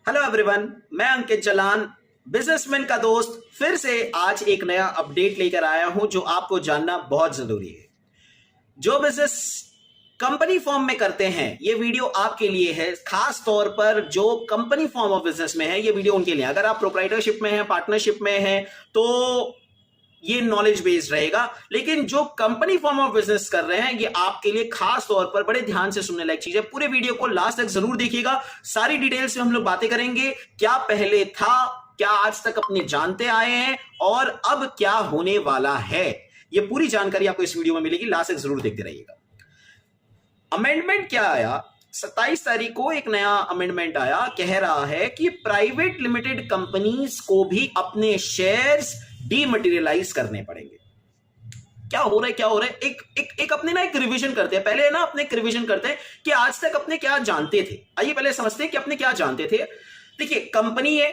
Hello everyone, मैं अंकित Jalan, businessman का दोस्त, फिर से आज एक नया अपडेट लेकर आया हूं जो आपको जानना बहुत जरूरी है। जो बिजनेस कंपनी फॉर्म में करते हैं, ये वीडियो आपके लिए है। खास तौर पर जो कंपनी फॉर्म ऑफ बिजनेस में है, ये वीडियो उनके लिए। अगर आप प्रोप्राइटरशिप में हैं, पार्टनरशिप में हैं, तो ये नॉलेज बेस्ड रहेगा। लेकिन जो कंपनी फॉर्म ऑफ बिजनेस कर रहे हैं, ये आपके लिए खास तौर पर बड़े ध्यान से सुनने लायक चीज है। पूरे वीडियो को लास्ट तक जरूर देखिएगा। सारी डिटेल्स में हम लोग बातें करेंगे। क्या पहले था, क्या आज तक अपने जानते आए हैं, और अब क्या होने वाला है, ये पूरी जानकारी आपको इस वीडियो में मिलेगी। लास्ट तक जरूर देखते रहिएगा। अमेंडमेंट क्या आया? 27 तारीख को एक नया अमेंडमेंट आया। कह रहा है कि प्राइवेट लिमिटेड कंपनीज को भी अपने शेयर्स डीमटेरियलाइज करने पड़ेंगे। क्या हो रहा है, क्या हो रहा है? एक अपने ना एक रिवीजन करते हैं। पहले ना अपने एक रिवीजन करते हैं कि आज तक अपने क्या जानते थे। आइए पहले समझते हैं कि अपने क्या जानते थे। देखिए, कंपनी है,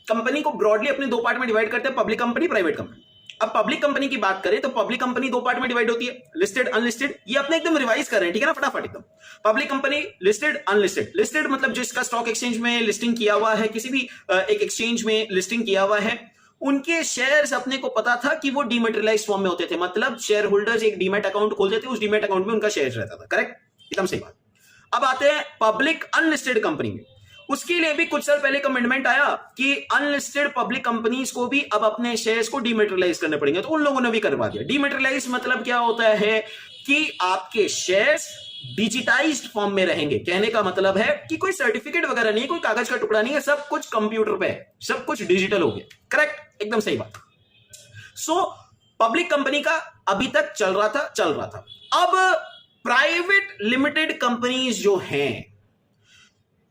कंपनी को ब्रॉडली अपने दो पार्ट में डिवाइड करते हैं, पब्लिक कंपनी, प्राइवेट कंपनी। अब पब्लिक कंपनी की बात करें तो पब्लिक कंपनी दो पार्ट में डिवाइड होती है, लिस्टेड, अनलिस्टेड। ये अपने एकदम रिवाइज कर रहे हैं, ठीक है ना, फटाफट एकदम। Public company, listed, unlisted. Listed मतलब जिसका स्टॉक एक्सचेंज में लिस्टिंग किया हुआ है, किसी भी एक एक्सचेंज में लिस्टिंग किया हुआ है, उनके शेयर्स अपने को पता था कि वो डीमैटेरियलाइज्ड फॉर्म में होते थे। मतलब शेयर होल्डर्स एक डीमैट अकाउंट खोलते थे, उस डीमैट अकाउंट में उनका शेयर रहता था। करेक्ट, एकदम सही बात। अब आते हैं पब्लिक अनलिस्टेड कंपनी में। उसके लिए भी कुछ साल पहले कमेंटमेंट आया कि अनलिस्टेड पब्लिक कंपनीज को भी अब अपने शेयर्स को डीमैटेरियलाइज करने पड़ेंगे, तो उन लोगों ने भी करवा दिया। डीमैटेरियलाइज मतलब क्या होता है कि आपके शेयर्स डिजिटाइज्ड फॉर्म में रहेंगे। कहने का मतलब है कि कोई सर्टिफिकेट वगैरह नहीं, कोई कागज का टुकड़ा नहीं है, सब कुछ कंप्यूटर पे है, सब कुछ डिजिटल हो गया। करेक्ट, एकदम सही बात। सो पब्लिक कंपनी का अभी तक चल रहा था। अब प्राइवेट लिमिटेड कंपनीज जो हैं,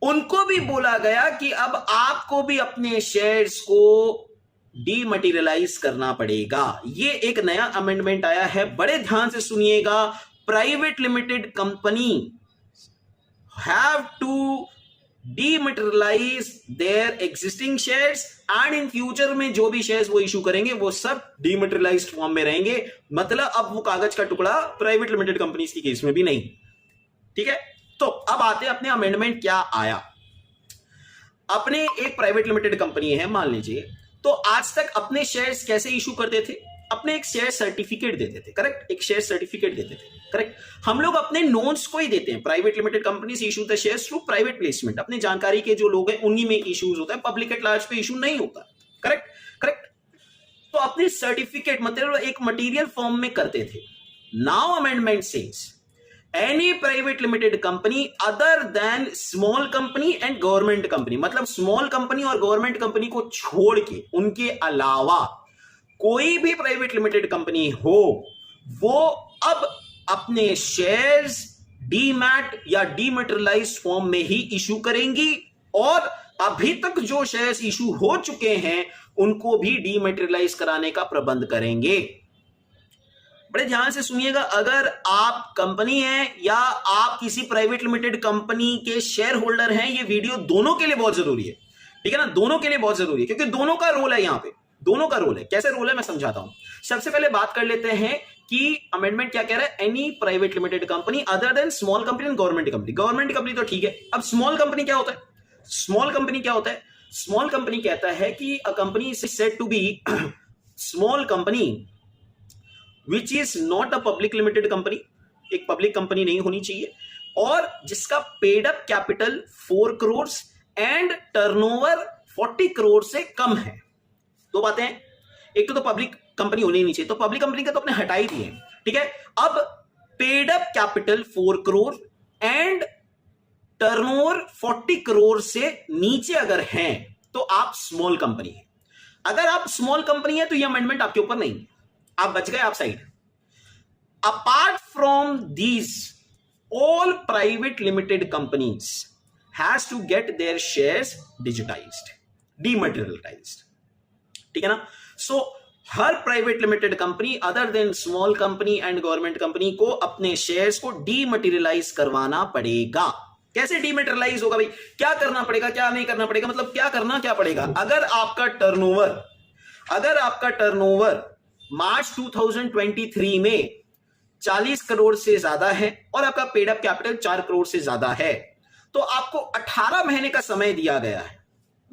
उनको भी बोला गया कि अब आपको भी अपने शेयर्स को डीमटेरियलाइज करना पड़ेगा। ये एक नया अमेंडमेंट आया है, बड़े ध्यान से सुनिएगा। Private limited company have to dematerialise their existing shares and in future में जो भी शेयर्स वो इशू करेंगे वो सब डीमटेरियलाइज्ड फॉर्म में रहेंगे। मतलब अब वो कागज का टुकड़ा प्राइवेट लिमिटेड कंपनीज की केस में भी नहीं। ठीक है, तो अब आते हैं अपने अमेंडमेंट क्या आया। अपने एक प्राइवेट लिमिटेड कंपनी है मान लीजिए, तो आज तक अपने शेयर्स कैसे इशू करते थे? अपने एक शेयर सर्टिफिकेट देते थे। करेक्ट, एक शेयर सर्टिफिकेट देते थे। करेक्ट, हम लोग अपने नोन्स को ही देते हैं। प्राइवेट लिमिटेड कंपनी से issue the shares through private placement. अपने जानकारी के जो लोग हैं उन्हीं में इश्यूज होता है, पब्लिक एट लार्ज पे इशू नहीं होता। करेक्ट करेक्ट, तो अपने सर्टिफिकेट मतलब एक मटेरियल फॉर्म में करते थे। Now amendment says any private limited company other than small company and government company, मतलब स्मॉल कंपनी और गवर्नमेंट कंपनी को छोड़ के उनके अलावा कोई भी प्राइवेट लिमिटेड कंपनी हो, वो अब अपने शेयर्स डीमैट या डीमटेरियलाइज्ड फॉर्म में ही इशू करेंगी, और अभी तक जो शेयर्स इशू हो चुके हैं उनको भी डीमटेरियलाइज कराने का प्रबंध करेंगे। बड़े ध्यान से सुनिएगा। अगर आप कंपनी हैं या आप किसी प्राइवेट लिमिटेड कंपनी के शेयर होल्डर हैं, ये वीडियो दोनों के लिए बहुत जरूरी है। ठीक है ना, दोनों के लिए बहुत जरूरी है, क्योंकि दोनों का रोल है। यहां पे दोनों का रोल है। कैसे रोल है मैं समझाता हूं। सबसे पहले बात कर लेते हैं कि अमेंडमेंट क्या कह रहा है। Any private limited company other than small company and government company. Government company तो ठीक है, अब स्मॉल कंपनी क्या होता है? स्मॉल कंपनी क्या होता है? स्मॉल कंपनी कहता है कि a company is said to be small company which is not a public limited company, एक पब्लिक कंपनी नहीं होनी चाहिए, और जिसका paid up capital 4 crore and turnover 40 crore से कम है। दो बातें हैं, एक तो पब्लिक कंपनी होनी नहीं चाहिए, तो पब्लिक कंपनी का तो अपने हटा ही दिए। ठीक है, अब paid up capital 4 crore and turnover 40 crore से नीचे अगर हैं तो आप स्मॉल कंपनी है। अगर आप स्मॉल कंपनी है तो यह अमेंडमेंट आपके ऊपर नहीं, आप बच गए, आप side. Apart from these all private limited companies has to get their shares digitized, dematerialized. ठीक है ना। सो हर private limited company other than small company and government company को अपने शेयर्स को डीमटेरियलाइज करवाना पड़ेगा। कैसे डीमटेरियलाइज होगा भाई? क्या करना पड़ेगा, क्या नहीं करना पड़ेगा, मतलब क्या करना क्या पड़ेगा? अगर आपका टर्नओवर मार्च 2023 में 40 करोड़ से ज्यादा है और आपका पेड अप कैपिटल 4 करोड़ से ज्यादा है, तो आपको 18 महीने का समय दिया गया है।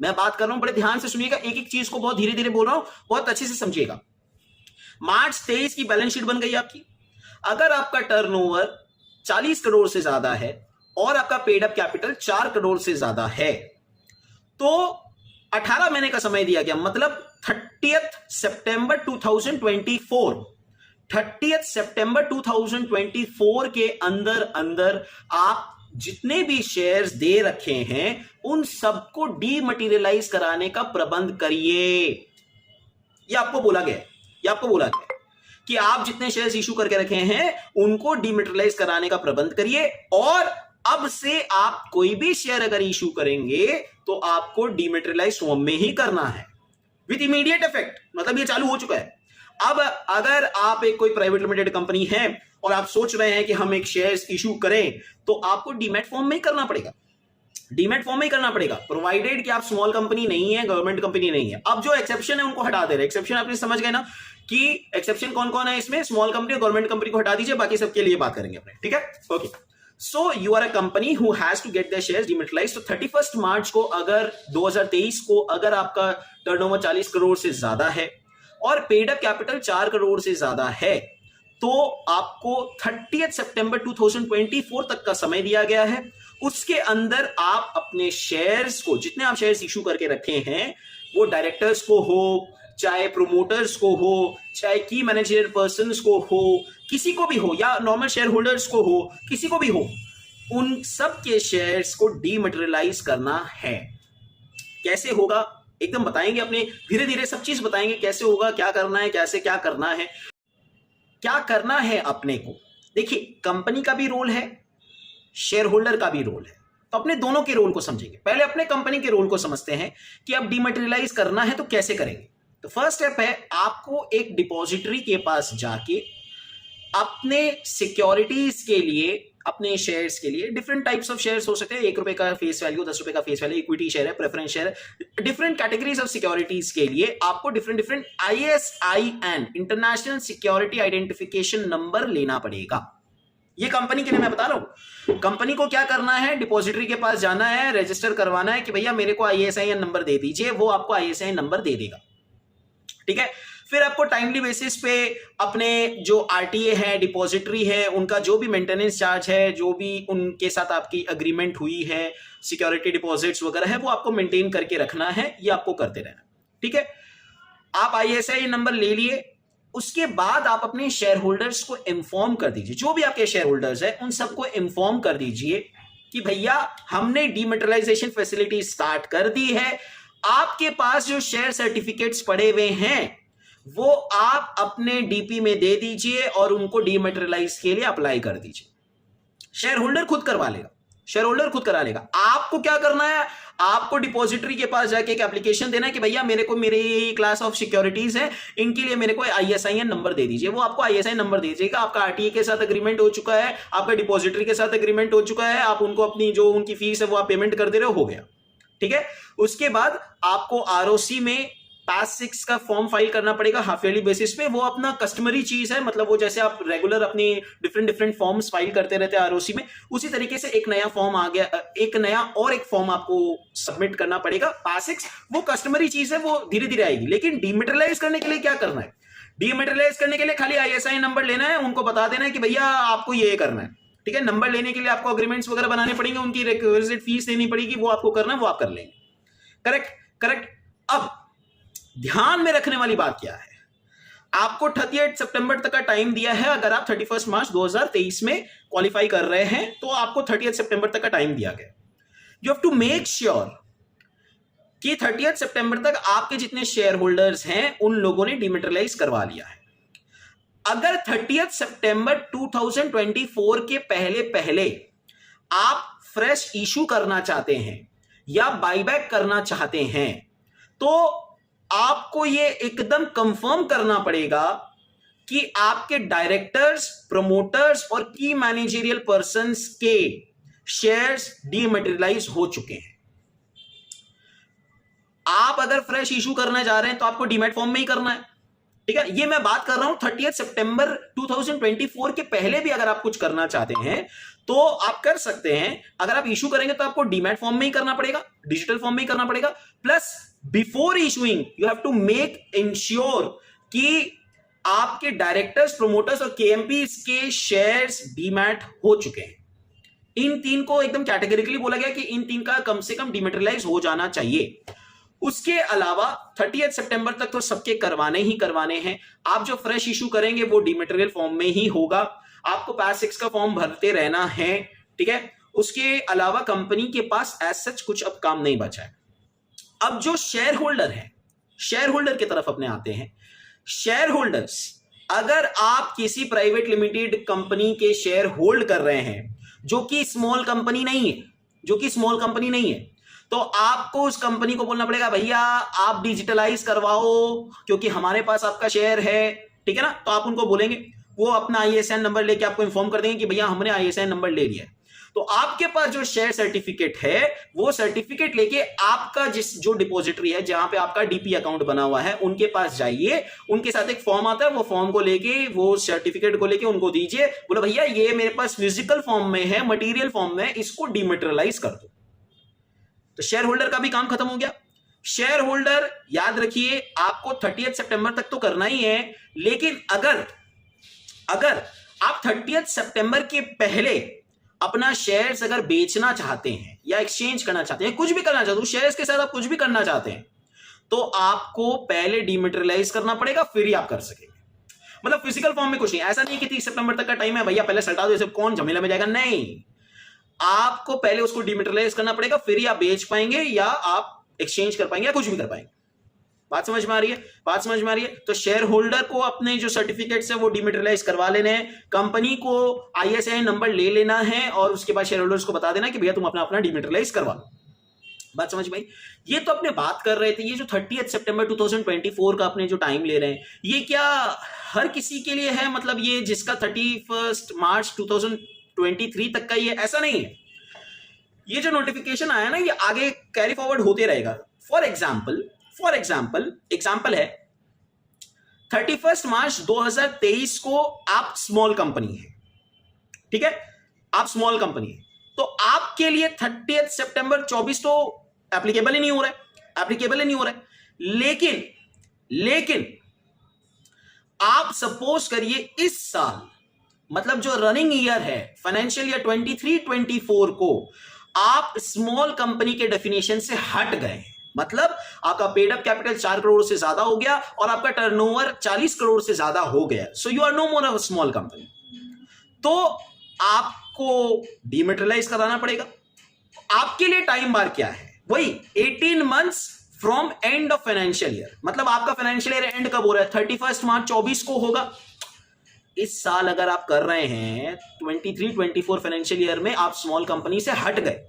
मैं बात कर रहा हूं, बड़े ध्यान से सुनिएगा, एक एक चीज को बहुत धीरे धीरे बोल रहा हूं, बहुत अच्छे से समझिएगा। मार्च 23 की बैलेंस शीट बन गई आपकी। अगर आपका टर्नओवर 40 करोड़ से ज्यादा है और आपका पेड अप कैपिटल 4 करोड़ से ज्यादा है, तो 18 महीने का समय दिया गया, मतलब 30 सितंबर 2024, 30 सितंबर 2024 के अंदर अंदर आप जितने भी शेयर्स दे रखे हैं उन सबको डीमटेरियलाइज कराने का प्रबंध करिए। ये आपको बोला गया कि आप जितने शेयर्स इशू करके रखे हैं उनको डीमटेरियलाइज कराने का प्रबंध करिए, और अब से आप कोई भी शेयर अगर इशू करेंगे तो आपको डीमटेरियलाइज फॉर्म में ही करना है विद इमीडिएट इफेक्ट। मतलब ये चालू हो चुका है। अब अगर आप एक कोई प्राइवेट लिमिटेड कंपनी है और आप सोच रहे हैं कि हम एक शेयर्स इशू करें, तो आपको डीमैट फॉर्म में ही करना पड़ेगा, प्रोवाइडेड कि आप स्मॉल कंपनी नहीं है, गवर्नमेंट कंपनी नहीं है। अब जो एक्सेप्शन है उनको हटा दे रहे हैं। एक्सेप्शन आपने समझ गए ना कि एक्सेप्शन कौन कौन है इसमें, स्मॉल कंपनी और गवर्नमेंट कंपनी को हटा दीजिए, बाकी सबके लिए बात करेंगे अपने, ठीक है। Okay, so you are a company who has to get their shares dematerialised. तो 31 मार्च को अगर 2023 को अगर आपका टर्नओवर 40 करोड़ से ज्यादा है और पेड अप कैपिटल 4 करोड़ से ज्यादा है, तो आपको 30 सितंबर 2024 तक का समय दिया गया है। उसके अंदर आप अपने शेयर्स को, जितने आप शेयर्स इशू करके रखे हैं, वो डायरेक्टर्स को हो, चाहे प्रोमोटर्स को हो, चाहे की मैनेजरियल पर्सन को हो, किसी को भी हो, या नॉर्मल शेयर होल्डर्स को हो, किसी को भी हो, उन सब के शेयर्स को डीमटेरियलाइज करना है। कैसे होगा एकदम बताएंगे, अपने धीरे धीरे सब चीज बताएंगे कैसे होगा, क्या करना है, कैसे क्या करना है, क्या करना है अपने को। देखिए, कंपनी का भी रोल है, शेयर होल्डर का भी रोल है, तो अपने दोनों के रोल को समझेंगे। पहले अपने कंपनी के रोल को समझते हैं कि अब डीमटेरियलाइज करना है तो कैसे करेंगे। तो फर्स्ट स्टेप है, आपको एक डिपॉजिटरी के पास जाके अपने सिक्योरिटीज के लिए, अपने शेयर्स के लिए, डिफरेंट टाइप्स ऑफ शेयर्स हो सकते हैं, 1 रुपए का फेस वैल्यू, 10 रुपए का फेस वैल्यू, इक्विटी शेयर है, प्रेफरेंस शेयर है, डिफरेंट कैटेगरीज ऑफ सिक्योरिटीज के लिए आपको different ISIN, international security identification number लेना पड़ेगा। ये कंपनी के लिए मैं बता रहा हूं। कंपनी को क्या करना है, डिपॉजिटरी के पास जाना है, रजिस्टर करवाना है कि भैया मेरे को ISIN नंबर दे दीजिए, वो आपको ISIN नंबर दे देगा, ठीक है। फिर आपको टाइमली बेसिस पे अपने जो RTA है, डिपॉजिटरी है, उनका जो भी मेंटेनेंस चार्ज है, जो भी उनके साथ आपकी अग्रीमेंट हुई है, सिक्योरिटी डिपॉजिट्स वगैरह है, वो आपको मेंटेन करके रखना है, ये आपको करते रहना, ठीक है। आप ISIN नंबर ले लिए, उसके बाद आप अपने शेयर होल्डर्स को इंफॉर्म कर दीजिए, जो भी आपके शेयर होल्डर्स है उन सबको इंफॉर्म कर दीजिए कि भैया हमने डीमटेरियलाइजेशन फैसिलिटी स्टार्ट कर दी है। आपके पास जो शेयर सर्टिफिकेट्स पड़े हुए हैं वो आप अपने डीपी में दे दीजिए और उनको डीमटेरियलाइज के लिए अप्लाई कर दीजिए। शेयर होल्डर खुद करवा लेगा, आपको क्या करना है, आपको डिपॉजिटरी के पास जाके एक एप्लीकेशन देना है कि भैया मेरे को मेरे क्लास ऑफ सिक्योरिटीज है, इनके लिए मेरे को ISIN नंबर दे दीजिए। वो आपको ISIN नंबर दे देगा। आपका RTA के साथ अग्रीमेंट हो चुका है, आपका डिपॉजिटरी के साथ अग्रीमेंट हो चुका है, आप उनको अपनी जो उनकी फीस है वो आप पेमेंट कर दे रहे हो गया, ठीक है। उसके बाद आपको ROC में पास 6 का फॉर्म फाइल करना पड़ेगा हाफ ईयरली बेसिस पे। वो अपना कस्टमरी चीज है, मतलब वो जैसे आप रेगुलर अपनी डिफरेंट फॉर्म्स फाइल करते रहते हैं ROC में, उसी तरीके से एक नया फॉर्म आ गया, एक नया और एक फॉर्म आपको सबमिट करना पड़ेगा। पास 6 वो कस्टमरी चीज है, वो धीरे धीरे आएगी। लेकिन डीमटेरियलाइज करने के लिए क्या करना है, डीमटेरियलाइज करने के लिए खाली ISIN नंबर लेना है, उनको बता देना है कि भैया आपको ये करना है, ठीक है। नंबर लेने के लिए आपको अग्रीमेंट्स वगैरह बनाने पड़ेंगे, उनकी रिक्विजिट फीस देनी पड़ेगी, वो आपको करना है, वो आप कर लेंगे। करेक्ट। अब ध्यान में रखने वाली बात क्या है, आपको 30 सितंबर तक का टाइम दिया है। अगर आप 31 मार्च 2023 में क्वालिफाई कर रहे हैं तो आपको 30 सितंबर तक का टाइम दिया गया। You have to make sure कि 30 सितंबर तक आपके जितने शेयर होल्डर्स हैं उन लोगों ने डीमटेरियलाइज करवा लिया है। अगर 30 सितंबर 2024 के पहले आप फ्रेश इशू करना चाहते हैं या बाईबैक करना चाहते हैं, तो आपको ये एकदम कंफर्म करना पड़ेगा कि आपके डायरेक्टर्स, प्रोमोटर्स और की मैनेजरियल पर्संस के शेयर्स डीमटेरियलाइज हो चुके हैं। आप अगर फ्रेश इशू करने जा रहे हैं तो आपको डीमैट फॉर्म में ही करना है, ठीक है, ये मैं बात कर रहा हूं 30 सितंबर 2024 के पहले भी अगर आप कुछ करना चाहते हैं तो आप कर सकते हैं। अगर आप इशू करेंगे तो आपको डीमैट फॉर्म में ही करना पड़ेगा, डिजिटल फॉर्म में ही करना पड़ेगा। Plus before issuing you have to make ensure कि आपके डायरेक्टर्स, प्रोमोटर्स और केएमपीज के शेयर्स डीमैट हो चुके हैं। इन तीन को एकदम कैटेगरिकली बोला गया कि इन तीन का कम से कम डिमेटेरियलाइज हो जाना चाहिए। उसके अलावा 30 सितंबर तक तो सबके करवाने ही करवाने हैं। आप जो फ्रेश इशू करेंगे वो डिमेटेरियल फॉर्म में ही होगा। आपको पास 6 का फॉर्म भरते रहना है, ठीक है। उसके अलावा कंपनी के पास एज सच कुछ अब काम नहीं बचा है। अब जो शेयर होल्डर है, शेयर होल्डर की तरफ अपने आते हैं। शेयर होल्डर्स, अगर आप किसी प्राइवेट लिमिटेड कंपनी के शेयर होल्ड कर रहे हैं जो कि स्मॉल कंपनी नहीं है, जो कि स्मॉल कंपनी नहीं है, तो आपको उस कंपनी को बोलना पड़ेगा भैया आप डिजिटलाइज करवाओ क्योंकि हमारे पास आपका शेयर है, ठीक है ना। तो आप उनको बोलेंगे, वो अपना आईएसएन नंबर लेके आपको इन्फॉर्म कर देंगे कि भैया हमने आईएसएन नंबर ले लिया है। तो आपके पास जो शेयर सर्टिफिकेट है वो सर्टिफिकेट लेके आपका जो डिपॉजिटरी है, जहां पे आपका डीपी अकाउंट बना हुआ है, उनके पास जाइए। उनके साथ एक फॉर्म आता है, वो फॉर्म को लेके, वो सर्टिफिकेट को लेके उनको दीजिए। बोलो भैया ये मेरे पास फिजिकल फॉर्म में है, मटेरियल फॉर्म में, इसको डिमेटेरियलाइज कर दो। तो शेयर होल्डर का भी काम खत्म हो गया। शेयर होल्डर याद रखिए आपको 30 सितंबर तक तो करना ही है, लेकिन अगर आप 30 सितंबर के पहले अपना शेयर्स अगर बेचना चाहते हैं या एक्सचेंज करना चाहते हैं, कुछ भी करना चाहते हो, शेयर्स के साथ आप कुछ भी करना चाहते हैं, तो आपको पहले डिमेटेरियलाइज करना पड़ेगा, फिर ही आप कर सकेंगे। मतलब फिजिकल फॉर्म में कुछ नहीं, ऐसा नहीं कि 30 सितंबर तक का टाइम है भैया पहले सल्टा दो, इसे कौन झमेला में जाएगा, नहीं। आपको पहले उसको डिमेटेरियलाइज करना पड़ेगा, फिर ही आप बेच पाएंगे या आप एक्सचेंज कर पाएंगे या कुछ भी कर पाएंगे। बात समझ में आ रही है? बात समझ में आ रही है? तो शेयर होल्डर को अपने जो सर्टिफिकेट्स है वो डिमेटेरियलाइज करवा लेने हैं, कंपनी को आईएसआई नंबर ले लेना है और उसके बाद शेयर होल्डर्स को बता देना कि भैया तुम अपना डिमेटेरियलाइज करवा लो। बात समझ में आई? ये तो अपने बात कर रहे थे, ये जो 30 सितंबर 2024 का अपने जो टाइम ले रहे हैं, ये क्या हर किसी के लिए है? मतलब ये जिसका 31 मार्च 2023 तक का ये ऐसा नहीं है। ये जो नोटिफिकेशन आया ना, ये आगे कैरी फॉरवर्ड होते रहेगा। फॉर एग्जाम्पल है 31 मार्च 2023 को आप स्मॉल कंपनी है, ठीक है, आप स्मॉल कंपनी है, तो आपके लिए 30 सितंबर 24 तो एप्लीकेबल ही नहीं हो रहा है। लेकिन आप सपोज करिए इस साल, मतलब जो रनिंग ईयर है फाइनेंशियल ईयर 23-24 को, आप स्मॉल कंपनी के डेफिनेशन से हट गए, मतलब आपका पेड अप कैपिटल 4 करोड़ से ज्यादा हो गया और आपका टर्नओवर 40 करोड़ से ज्यादा हो गया, so you are no more a small company. तो आपको डिमेटेरियलाइज कराना पड़ेगा। आपके लिए टाइम बार क्या है? वही 18 months from end of financial year. मतलब आपका फाइनेंशियल ईयर एंड कब हो रहा है? 31 मार्च 24 को होगा। इस साल अगर आप कर रहे हैं 23-24 फाइनेंशियल ईयर में आप स्मॉल कंपनी से हट गए,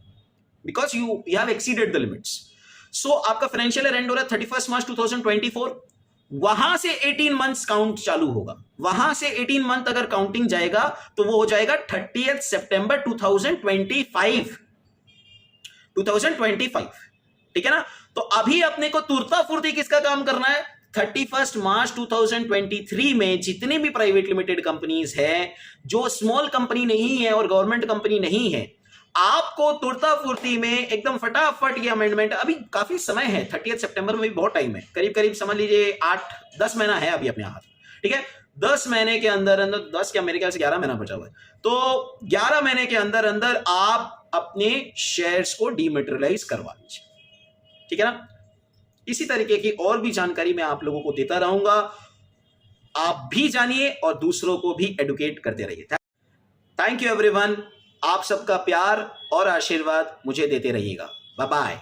because you have exceeded the limits. So आपका फाइनेंशियल ईयर एंड हो रहा है 31 मार्च 2024, वहां से 18 मंथ्स काउंट चालू होगा। वहां से 18 मंथ अगर काउंटिंग जाएगा तो वो हो जाएगा 30 सितंबर 2025, ठीक है ना। तो अभी अपने को तुरता फुर्ती किसका काम करना है? 31 मार्च 2023 में जितने भी प्राइवेट लिमिटेड कंपनीज है, जो स्मॉल कंपनी नहीं है और गवर्नमेंट कंपनी नहीं है, आपको तुरता फुर्ती में एकदम फटाफट ये अमेंडमेंट, अभी काफी समय है, 30 सितंबर में भी बहुत टाइम है, करीब समझ लीजिए 8-10 महीना है अभी अपने हाथ, ठीक है। 10 महीने के अंदर 10 क्या, मेरे ख्याल से 11 महीना बचा हुआ है, तो 11 महीने के अंदर आप अपने शेयर्स को डिमेटेरियलाइज करवा लीजिए, ठीक है ना। इसी तरीके की और भी जानकारी मैं आप लोगों को देता रहूंगा। आप भी जानिए और दूसरों को भी एडुकेट करते रहिए। Thank you everyone. आप सबका प्यार और आशीर्वाद मुझे देते रहिएगा। Bye bye.